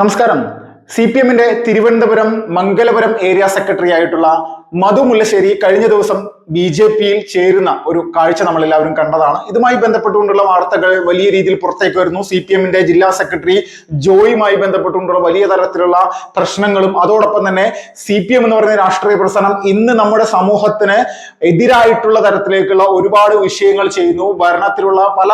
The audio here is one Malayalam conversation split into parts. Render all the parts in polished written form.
നമസ്കാരം. CPM-ന്റെ തിരുവനന്തപുരം മംഗലപുരം ഏരിയ സെക്രട്ടറി ആയിട്ടുള്ള മധു മുല്ലശ്ശേരി കഴിഞ്ഞ ദിവസം BJP-യിൽ ചേരുന്ന ഒരു കാഴ്ച നമ്മൾ എല്ലാവരും കണ്ടതാണ്. ഇതുമായി ബന്ധപ്പെട്ടുകൊണ്ടുള്ള വാർത്തകൾ വലിയ രീതിയിൽ പുറത്തേക്ക് വരുന്നു. CPM-ന്റെ ജില്ലാ സെക്രട്ടറി ജോയുമായി ബന്ധപ്പെട്ടുകൊണ്ടുള്ള വലിയ തരത്തിലുള്ള പ്രശ്നങ്ങളും അതോടൊപ്പം തന്നെ CPM എന്ന് പറയുന്ന രാഷ്ട്രീയ പ്രസ്ഥാനം ഇന്ന് നമ്മുടെ സമൂഹത്തിന് എതിരായിട്ടുള്ള തരത്തിലേക്കുള്ള ഒരുപാട് വിഷയങ്ങൾ ചെയ്യുന്നു. ഭരണത്തിലുള്ള പല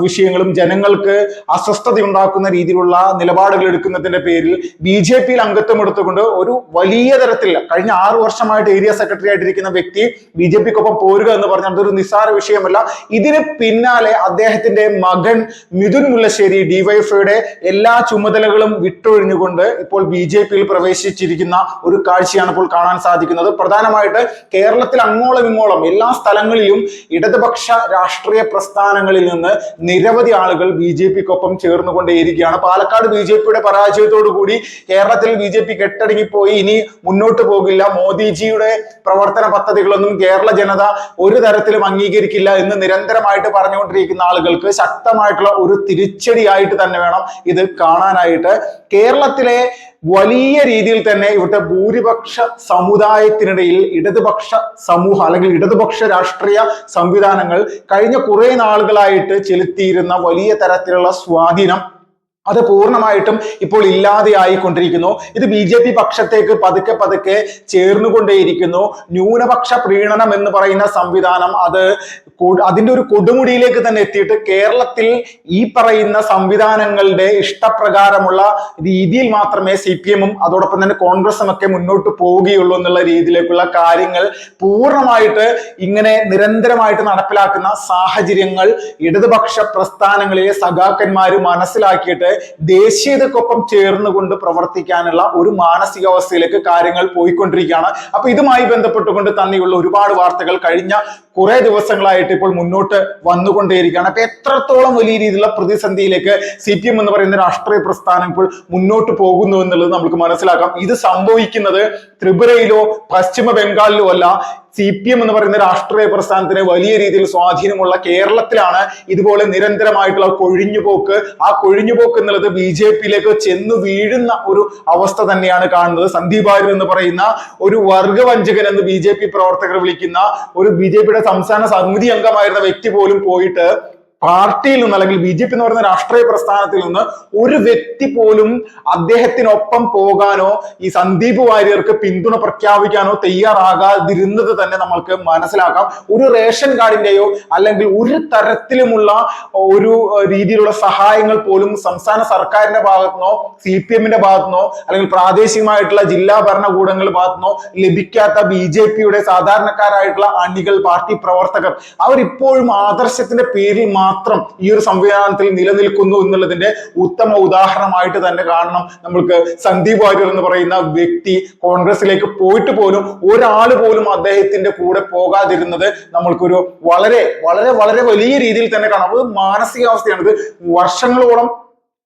വിഷയങ്ങളും ജനങ്ങൾക്ക് അസ്വസ്ഥത ഉണ്ടാക്കുന്ന രീതിയിലുള്ള നിലപാടുകൾ എടുക്കുന്നതിന്റെ പേരിൽ BJP-യിൽ അംഗത്വം എടുത്തുകൊണ്ട് ഒരു വലിയ തരത്തിൽ കഴിഞ്ഞ 6 വർഷമായിട്ട് ഏരിയ സെക്രട്ടറി ആയിട്ടിരിക്കുന്ന വ്യക്തി BJP-ക്കൊപ്പം പോരുക എന്ന് പറഞ്ഞാൽ അതൊരു നിസ്സാര വിഷയമല്ല. ഇതിന് പിന്നാലെ അദ്ദേഹത്തിന്റെ മകൻ മിഥുൻ മുല്ലശ്ശേരി DYFIയുടെ എല്ലാ ചുമതലകളും വിട്ടൊഴിഞ്ഞുകൊണ്ട് ഇപ്പോൾ BJP-യിൽ പ്രവേശിച്ചിരിക്കുന്ന ഒരു കാഴ്ചയാണ് ഇപ്പോൾ കാണാൻ സാധിക്കുന്നത്. പ്രധാനമായിട്ട് കേരളത്തിൽ അങ്ങോളം ഇങ്ങോളം എല്ലാ സ്ഥലങ്ങളിലും ഇടതുപക്ഷ രാഷ്ട്രീയ പ്രസ്ഥാനങ്ങളിൽ നിന്ന് നിരവധി ആളുകൾ BJP-ക്കൊപ്പം ചേർന്നുകൊണ്ടേയിരിക്കുകയാണ്. പാലക്കാട് BJP-യുടെ പരാജയത്തോടു കൂടി കേരളത്തിൽ BJP കെട്ടടങ്ങിപ്പോയി, ഇനി മുന്നോട്ട് പോകില്ല, മോദിജിയുടെ പ്രവർത്തന പദ്ധതികളൊന്നും കേരള ജനത ഒരു തരത്തിലും അംഗീകരിക്കില്ല എന്ന് നിരന്തരമായിട്ട് പറഞ്ഞുകൊണ്ടിരിക്കുന്ന ആളുകൾക്ക് ശക്തമായിട്ടുള്ള ഒരു തിരിച്ചടിയായിട്ട് തന്നെ വേണം ഇത് കാണാനായിട്ട്. കേരളത്തിലെ വലിയ രീതിയിൽ തന്നെ ഇവിടുത്തെ ഭൂരിപക്ഷ സമുദായത്തിനിടയിൽ ഇടതുപക്ഷ സമൂഹം അല്ലെങ്കിൽ ഇടതുപക്ഷ രാഷ്ട്രീയ സംവിധാനങ്ങൾ കഴിഞ്ഞ കുറെ നാളുകളായിട്ട് ചെലുത്തിയിരുന്ന വലിയ തരത്തിലുള്ള സ്വാധീനം അത് പൂർണ്ണമായിട്ടും ഇപ്പോൾ ഇല്ലാതെയായിക്കൊണ്ടിരിക്കുന്നു. ഇത് BJP പക്ഷത്തേക്ക് പതുക്കെ പതുക്കെ ചേർന്നുകൊണ്ടേയിരിക്കുന്നു. ന്യൂനപക്ഷ പ്രീണനം എന്ന് പറയുന്ന സംവിധാനം അതിന്റെ ഒരു കൊടുമുടിയിലേക്ക് തന്നെ എത്തിയിട്ട് കേരളത്തിൽ ഈ പറയുന്ന സംവിധാനങ്ങളുടെ ഇഷ്ടപ്രകാരമുള്ള രീതിയിൽ മാത്രമേ CPM-ഉം അതോടൊപ്പം തന്നെ കോൺഗ്രസും ഒക്കെ മുന്നോട്ട് പോവുകയുള്ളൂ എന്നുള്ള രീതിയിലേക്കുള്ള കാര്യങ്ങൾ പൂർണ്ണമായിട്ട് ഇങ്ങനെ നിരന്തരമായിട്ട് നടപ്പിലാക്കുന്ന സാഹചര്യങ്ങൾ ഇടതുപക്ഷ പ്രസ്ഥാനങ്ങളിലെ സഖാക്കന്മാര് മനസ്സിലാക്കിയിട്ട് ദേശീയതക്കൊപ്പം ചേർന്നുകൊണ്ട് പ്രവർത്തിക്കാനുള്ള ഒരു മാനസികാവസ്ഥയിലേക്ക് കാര്യങ്ങൾ പോയിക്കൊണ്ടിരിക്കുകയാണ്. അപ്പൊ ഇതുമായി ബന്ധപ്പെട്ടുകൊണ്ട് തന്നെയുള്ള ഒരുപാട് വാർത്തകൾ കഴിഞ്ഞ കുറെ ദിവസങ്ങളായിട്ട് ഇപ്പോൾ മുന്നോട്ട് വന്നുകൊണ്ടേയിരിക്കുകയാണ്. അപ്പൊ എത്രത്തോളം വലിയ രീതിയിലുള്ള പ്രതിസന്ധിയിലേക്ക് CPM എന്ന് പറയുന്ന രാഷ്ട്രീയ പ്രസ്ഥാനം ഇപ്പോൾ മുന്നോട്ട് പോകുന്നു എന്നുള്ളത് നമുക്ക് മനസ്സിലാക്കാം. ഇത് സംഭവിക്കുന്നത് ത്രിപുരയിലോ പശ്ചിമ ബംഗാളിലോ അല്ല. CPM എന്ന് പറയുന്ന രാഷ്ട്രീയ പ്രസ്ഥാനത്തിന് വലിയ രീതിയിൽ സ്വാധീനമുള്ള കേരളത്തിലാണ് ഇതുപോലെ നിരന്തരമായിട്ടുള്ള കൊഴിഞ്ഞുപോക്ക്. ആ കൊഴിഞ്ഞുപോക്ക് എന്നുള്ളത് BJP-യിലേക്ക് ചെന്ന് വീഴുന്ന ഒരു അവസ്ഥ തന്നെയാണ് കാണുന്നത്. സന്ദീപ് വാര്യർ എന്ന് പറയുന്ന ഒരു വർഗവഞ്ചകൻ എന്ന് BJP പ്രവർത്തകർ വിളിക്കുന്ന ഒരു BJP-യുടെ സംസ്ഥാന സമിതി അംഗമായിരുന്ന വ്യക്തി പോലും പോയിട്ട് പാർട്ടിയിൽ നിന്ന് അല്ലെങ്കിൽ BJP എന്ന് പറയുന്ന രാഷ്ട്രീയ പ്രസ്ഥാനത്തിൽ നിന്ന് ഒരു വ്യക്തി പോലും അദ്ദേഹത്തിനൊപ്പം പോകാനോ ഈ സന്ദീപ് വാര്യർക്ക് പിന്തുണ പ്രഖ്യാപിക്കാനോ തയ്യാറാകാതിരുന്നത് തന്നെ നമ്മൾക്ക് മനസ്സിലാക്കാം. ഒരു റേഷൻ കാർഡിന്റെയോ അല്ലെങ്കിൽ ഒരു തരത്തിലുമുള്ള ഒരു രീതിയിലുള്ള സഹായങ്ങൾ പോലും സംസ്ഥാന സർക്കാരിന്റെ ഭാഗത്തുനിന്നോ CPM-ന്റെ ഭാഗത്തുനിന്നോ അല്ലെങ്കിൽ പ്രാദേശികമായിട്ടുള്ള ജില്ലാ ഭരണകൂടങ്ങളുടെ ഭാഗത്തുനിന്നോ ലഭിക്കാത്ത BJP-യുടെ സാധാരണക്കാരായിട്ടുള്ള അണികൾ, പാർട്ടി പ്രവർത്തകർ അവരിപ്പോഴും ആദർശത്തിന്റെ പേരിൽ മാത്രം ഈ ഒരു സംവിധാനത്തിൽ നിലനിൽക്കുന്നു എന്നുള്ളതിന്റെ ഉത്തമ ഉദാഹരണമായിട്ട് തന്നെ കാണണം. നമ്മൾക്ക് സന്ദീപ് വാര്യർ എന്ന് പറയുന്ന വ്യക്തി കോൺഗ്രസിലേക്ക് പോയിട്ട് പോലും ഒരാൾ പോലും അദ്ദേഹത്തിന്റെ കൂടെ പോകാതിരുന്നത് നമ്മൾക്കൊരു വളരെ വളരെ വളരെ വലിയ രീതിയിൽ തന്നെ കാണാം. അത് മാനസികാവസ്ഥയാണ്. ഇത് വർഷങ്ങളോളം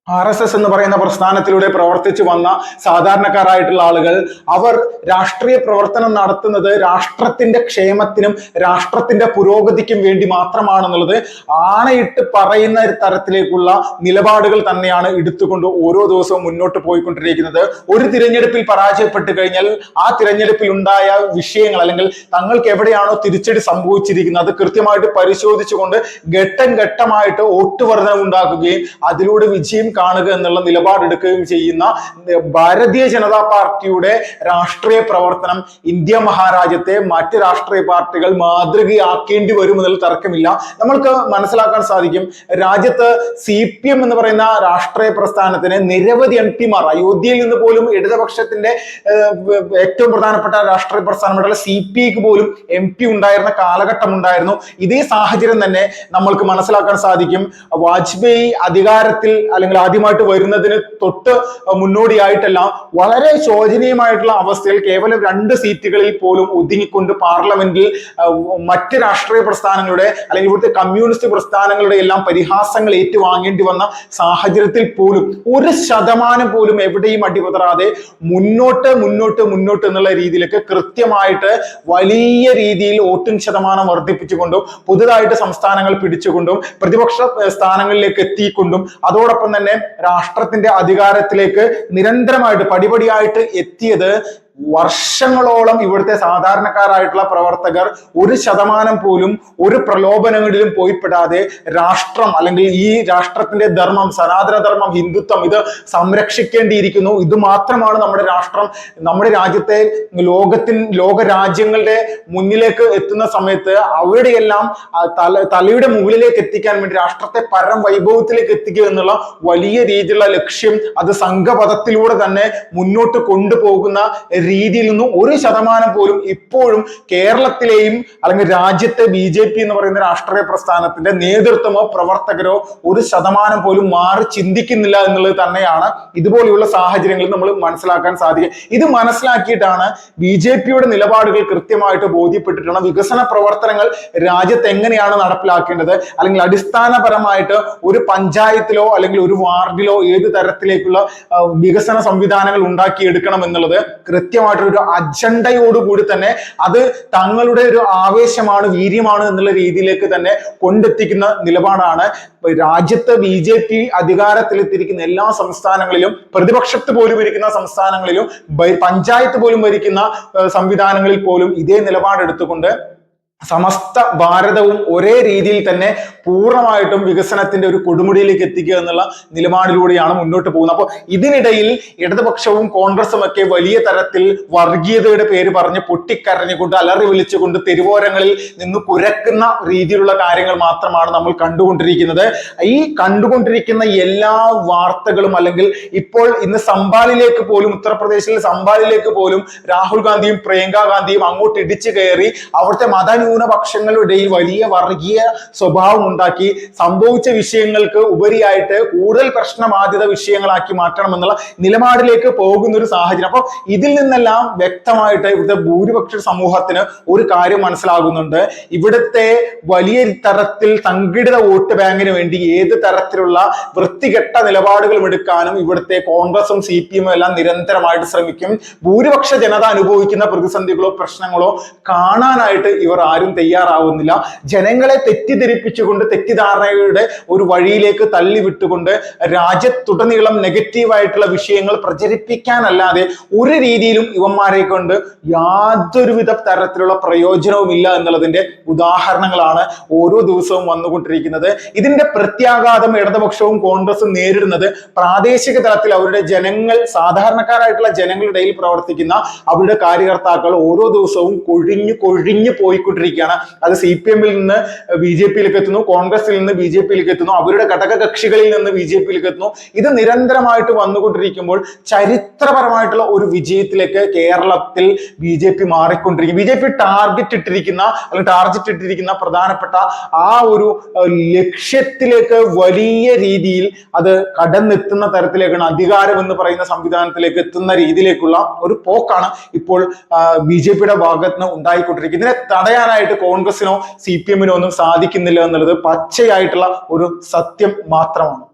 RSS എന്ന് പറയുന്ന പ്രസ്ഥാനത്തിലൂടെ പ്രവർത്തിച്ചു വന്ന സാധാരണക്കാരായിട്ടുള്ള ആളുകൾ അവർ രാഷ്ട്രീയ പ്രവർത്തനം നടത്തുന്നത് രാഷ്ട്രത്തിന്റെ ക്ഷേമത്തിനും രാഷ്ട്രത്തിന്റെ പുരോഗതിക്കും വേണ്ടി മാത്രമാണെന്നുള്ളത് ആണയിട്ട് പറയുന്ന തരത്തിലേക്കുള്ള നിലപാടുകൾ തന്നെയാണ് എടുത്തുകൊണ്ട് ഓരോ ദിവസവും മുന്നോട്ട് പോയിക്കൊണ്ടിരിക്കുന്നത്. ഒരു തിരഞ്ഞെടുപ്പിൽ പരാജയപ്പെട്ടു കഴിഞ്ഞാൽ ആ തിരഞ്ഞെടുപ്പിൽ ഉണ്ടായ വിഷയങ്ങൾ അല്ലെങ്കിൽ തങ്ങൾക്ക് എവിടെയാണോ തിരിച്ചടി സംഭവിച്ചിരിക്കുന്നത് അത് കൃത്യമായിട്ട് പരിശോധിച്ചുകൊണ്ട് ഘട്ടം ഘട്ടമായിട്ട് വോട്ട് വർധന ഉണ്ടാക്കുകയും അതിലൂടെ വിജയം കാണുക എന്നുള്ള നിലപാടെടുക്കുകയും ചെയ്യുന്ന ഭാരതീയ ജനതാ പാർട്ടിയുടെ രാഷ്ട്രീയ പ്രവർത്തനം ഇന്ത്യ മഹാരാജ്യത്തെ മറ്റ് രാഷ്ട്രീയ പാർട്ടികൾ മാതൃകയാക്കേണ്ടി വരുമെന്നതിൽ തർക്കമില്ല. നമ്മൾക്ക് മനസ്സിലാക്കാൻ സാധിക്കും, രാജ്യത്ത് CPM എന്ന് പറയുന്ന രാഷ്ട്രീയ പ്രസ്ഥാനത്തിന് നിരവധി MP-മാർ അയോധ്യയിൽ നിന്ന് പോലും ഇടതുപക്ഷത്തിന്റെ ഏറ്റവും പ്രധാനപ്പെട്ട രാഷ്ട്രീയ പ്രസ്ഥാനമായിട്ടുള്ള CPIക്ക് പോലും MP ഉണ്ടായിരുന്ന കാലഘട്ടം ഉണ്ടായിരുന്നു. ഇതേ സാഹചര്യം തന്നെ നമ്മൾക്ക് മനസ്സിലാക്കാൻ സാധിക്കും. വാജ്പേയി അധികാരത്തിൽ അല്ലെങ്കിൽ ആദ്യമായിട്ട് വരുന്നതിന് തൊട്ട് മുന്നോടിയായിട്ടെല്ലാം വളരെ ശോചനീയമായിട്ടുള്ള അവസ്ഥയിൽ കേവലം 2 സീറ്റുകളിൽ പോലും ഒതുങ്ങിക്കൊണ്ട് പാർലമെന്റിൽ മറ്റ് രാഷ്ട്രീയ പ്രസ്ഥാനങ്ങളുടെ അല്ലെങ്കിൽ ഇവിടുത്തെ കമ്മ്യൂണിസ്റ്റ് പ്രസ്ഥാനങ്ങളുടെ എല്ലാം പരിഹാസങ്ങൾ ഏറ്റുവാങ്ങേണ്ടി വന്ന സാഹചര്യത്തിൽ പോലും 1% പോലും എവിടെയും അടിപതറാതെ മുന്നോട്ട് മുന്നോട്ട് മുന്നോട്ട് എന്നുള്ള രീതിയിലേക്ക് കൃത്യമായിട്ട് വലിയ രീതിയിൽ വോട്ടിംഗ് ശതമാനം വർദ്ധിപ്പിച്ചുകൊണ്ടും പുതുതായിട്ട് സംസ്ഥാനങ്ങൾ പിടിച്ചുകൊണ്ടും പ്രതിപക്ഷ സ്ഥാനങ്ങളിലേക്ക് എത്തിക്കൊണ്ടും അതോടൊപ്പം തന്നെ രാഷ്ട്രത്തിന്റെ അധികാരത്തിലേക്ക് നിരന്തരമായിട്ട് പടിപടിയായിട്ട് എത്തിയത് വർഷങ്ങളോളം ഇവിടുത്തെ സാധാരണക്കാരായിട്ടുള്ള പ്രവർത്തകർ 1% പോലും ഒരു പ്രലോഭനങ്ങളിലും പോയിപ്പെടാതെ രാഷ്ട്രം അല്ലെങ്കിൽ ഈ രാഷ്ട്രത്തിന്റെ ധർമ്മം, സനാതന ധർമ്മം, ഹിന്ദുത്വം ഇത് സംരക്ഷിക്കേണ്ടിയിരിക്കുന്നു, ഇത് മാത്രമാണ് നമ്മുടെ രാഷ്ട്രം, നമ്മുടെ രാജ്യത്തെ ലോക രാജ്യങ്ങളുടെ മുന്നിലേക്ക് എത്തുന്ന സമയത്ത് അവിടെയെല്ലാം തലയുടെ മുകളിലേക്ക് എത്തിക്കാൻ വേണ്ടി രാഷ്ട്രത്തെ പരം വൈഭവത്തിലേക്ക് എത്തിക്കുക എന്നുള്ള വലിയ രീതിയിലുള്ള ലക്ഷ്യം അത് സംഘപഥത്തിലൂടെ തന്നെ മുന്നോട്ട് കൊണ്ടുപോകുന്ന രീതിയിൽ നിന്നും 1% പോലും ഇപ്പോഴും കേരളത്തിലെയും അല്ലെങ്കിൽ രാജ്യത്തെ BJP എന്ന് പറയുന്ന രാഷ്ട്രീയ പ്രസ്ഥാനത്തിന്റെ നേതൃത്വമോ പ്രവർത്തകരോ 1% പോലും മാറി ചിന്തിക്കുന്നില്ല എന്നുള്ളത് തന്നെയാണ് ഇതുപോലെയുള്ള സാഹചര്യങ്ങളിൽ നമ്മൾ മനസ്സിലാക്കാൻ സാധിക്കുക. ഇത് മനസ്സിലാക്കിയിട്ടാണ് BJPയുടെ നിലപാടുകൾ കൃത്യമായിട്ട് ബോധ്യപ്പെട്ടിട്ടാണ് വികസന പ്രവർത്തനങ്ങൾ രാജ്യത്ത് എങ്ങനെയാണ് നടപ്പിലാക്കേണ്ടത്, അല്ലെങ്കിൽ അടിസ്ഥാനപരമായിട്ട് ഒരു പഞ്ചായത്തിലോ അല്ലെങ്കിൽ ഒരു വാർഡിലോ ഏത് തരത്തിലേക്കുള്ള വികസന സംവിധാനങ്ങൾ ഉണ്ടാക്കിയെടുക്കണം എന്നുള്ളത് കൃത്യമായിട്ടൊരു അജണ്ടയോടുകൂടി തന്നെ അത് തങ്ങളുടെ ഒരു ആവേശമാണ്, വീര്യമാണ് എന്നുള്ള രീതിയിലേക്ക് തന്നെ കൊണ്ടെത്തിക്കുന്ന നിലപാടാണ് രാജ്യത്ത് BJP അധികാരത്തിലെത്തിയിരിക്കുന്ന എല്ലാ സംസ്ഥാനങ്ങളിലും, പ്രതിപക്ഷത്ത് പോലും ഇരിക്കുന്ന സംസ്ഥാനങ്ങളിലും, പഞ്ചായത്ത് പോലും ഭരിക്കുന്ന സംവിധാനങ്ങളിൽ പോലും ഇതേ നിലപാടെടുത്തുകൊണ്ട് സമസ്ത ഭാരതവും ഒരേ രീതിയിൽ തന്നെ പൂർണ്ണമായിട്ടും വികസനത്തിന്റെ ഒരു കൊടുമുടിയിലേക്ക് എത്തിക്കുക എന്നുള്ള നിലപാടിലൂടെയാണ് മുന്നോട്ട് പോകുന്നത്. അപ്പോൾ ഇതിനിടയിൽ ഇടതുപക്ഷവും കോൺഗ്രസും ഒക്കെ വലിയ തരത്തിൽ വർഗീയതയുടെ പേര് പറഞ്ഞ് പൊട്ടിക്കരഞ്ഞുകൊണ്ട് അലറി വിളിച്ചുകൊണ്ട് തെരുവോരങ്ങളിൽ നിന്ന് കുരക്കുന്ന രീതിയിലുള്ള കാര്യങ്ങൾ മാത്രമാണ് നമ്മൾ കണ്ടുകൊണ്ടിരിക്കുന്നത്. ഈ കണ്ടുകൊണ്ടിരിക്കുന്ന എല്ലാ വാർത്തകളും അല്ലെങ്കിൽ ഇപ്പോൾ ഇന്ന് സംബാലിലേക്ക് പോലും, ഉത്തർപ്രദേശിലെ സംബാലിലേക്ക് പോലും രാഹുൽ ഗാന്ധിയും പ്രിയങ്ക ഗാന്ധിയും അങ്ങോട്ട് ഇടിച്ചു കയറി അവിടുത്തെ ന്യൂനപക്ഷങ്ങളുടെ ഇടയിൽ വലിയ വർഗീയ സ്വഭാവം ഉണ്ടാക്കി സംഭവിച്ച വിഷയങ്ങൾക്ക് ഉപരിയായിട്ട് കൂടുതൽ പ്രശ്നബാധിത വിഷയങ്ങളാക്കി മാറ്റണം എന്നുള്ള നിലപാടിലേക്ക് പോകുന്ന ഒരു സാഹചര്യം. അപ്പൊ ഇതിൽ നിന്നെല്ലാം വ്യക്തമായിട്ട് ഇവിടുത്തെ ഭൂരിപക്ഷ സമൂഹത്തിന് ഒരു കാര്യം മനസ്സിലാകുന്നുണ്ട്. ഇവിടുത്തെ വലിയ തരത്തിൽ സംഘടിത വോട്ട് ബാങ്കിന് വേണ്ടി ഏത് തരത്തിലുള്ള വൃത്തികെട്ട നിലപാടുകളും എടുക്കാനും ഇവിടുത്തെ കോൺഗ്രസും CPM എല്ലാം നിരന്തരമായിട്ട് ശ്രമിക്കും. ഭൂരിപക്ഷ ജനത അനുഭവിക്കുന്ന പ്രതിസന്ധികളോ പ്രശ്നങ്ങളോ കാണാനായിട്ട് ഇവർ ആരും തയ്യാറാവുന്നില്ല. ജനങ്ങളെ തെറ്റിദ്ധരിപ്പിച്ചുകൊണ്ട് തെറ്റിദ്ധാരണയുടെ ഒരു വഴിയിലേക്ക് തള്ളിവിട്ടുകൊണ്ട് രാജ്യത്തുടനീളം നെഗറ്റീവായിട്ടുള്ള വിഷയങ്ങൾ പ്രചരിപ്പിക്കാനല്ലാതെ ഒരു രീതിയിലും ഇവന്മാരെ കൊണ്ട് യാതൊരുവിധ തരത്തിലുള്ള പ്രയോജനവുമില്ല എന്നുള്ളതിന്റെ ഉദാഹരണങ്ങളാണ് ഓരോ ദിവസവും വന്നുകൊണ്ടിരിക്കുന്നത്. ഇതിന്റെ പ്രത്യാഘാതം ഇടതുപക്ഷവും കോൺഗ്രസും നേരിടുന്നത് പ്രാദേശിക തലത്തിൽ അവരുടെ ജനങ്ങൾ, സാധാരണക്കാരായിട്ടുള്ള ജനങ്ങളുടെ ഇടയിൽ പ്രവർത്തിക്കുന്ന അവരുടെ കാര്യകർത്താക്കൾ ഓരോ ദിവസവും കൊഴിഞ്ഞു പോയിക്കൊണ്ടിരിക്കുകയാണ്. അത് CPM-ൽ നിന്ന് BJP-യിലേക്ക് എത്തുന്നു, കോൺഗ്രസിൽ നിന്ന് BJP-യിലേക്ക് എത്തുന്നു, അവരുടെ ഘടക കക്ഷികളിൽ നിന്ന് BJP-യിലേക്ക് എത്തുന്നു. ഇത് നിരന്തരമായിട്ട് വന്നുകൊണ്ടിരിക്കുമ്പോൾ ചരിത്രപരമായിട്ടുള്ള ഒരു വിജയത്തിലേക്ക് കേരളത്തിൽ BJP മാറിക്കൊണ്ടിരിക്കും. BJP ടാർഗറ്റ് ഇട്ടിരിക്കുന്ന പ്രധാനപ്പെട്ട ആ ഒരു ലക്ഷ്യത്തിലേക്ക് വലിയ രീതിയിൽ അത് കടന്നെത്തുന്ന തരത്തിലേക്കാണ്, അധികാരം എന്ന് പറയുന്ന സംവിധാനത്തിലേക്ക് എത്തുന്ന രീതിയിലേക്കുള്ള ഒരു പോക്കാണ് ഇപ്പോൾ BJP-യുടെ ഭാഗത്ത് നിന്ന് ഉണ്ടായിക്കൊണ്ടിരിക്കുന്നത്. ഇതിനെ തടയാനായിട്ട് കോൺഗ്രസിനോ CPM-നോ ഒന്നും സാധിക്കുന്നില്ല എന്നുള്ളത് പച്ചയായിട്ടുള്ള ഒരു സത്യം മാത്രമാണ്.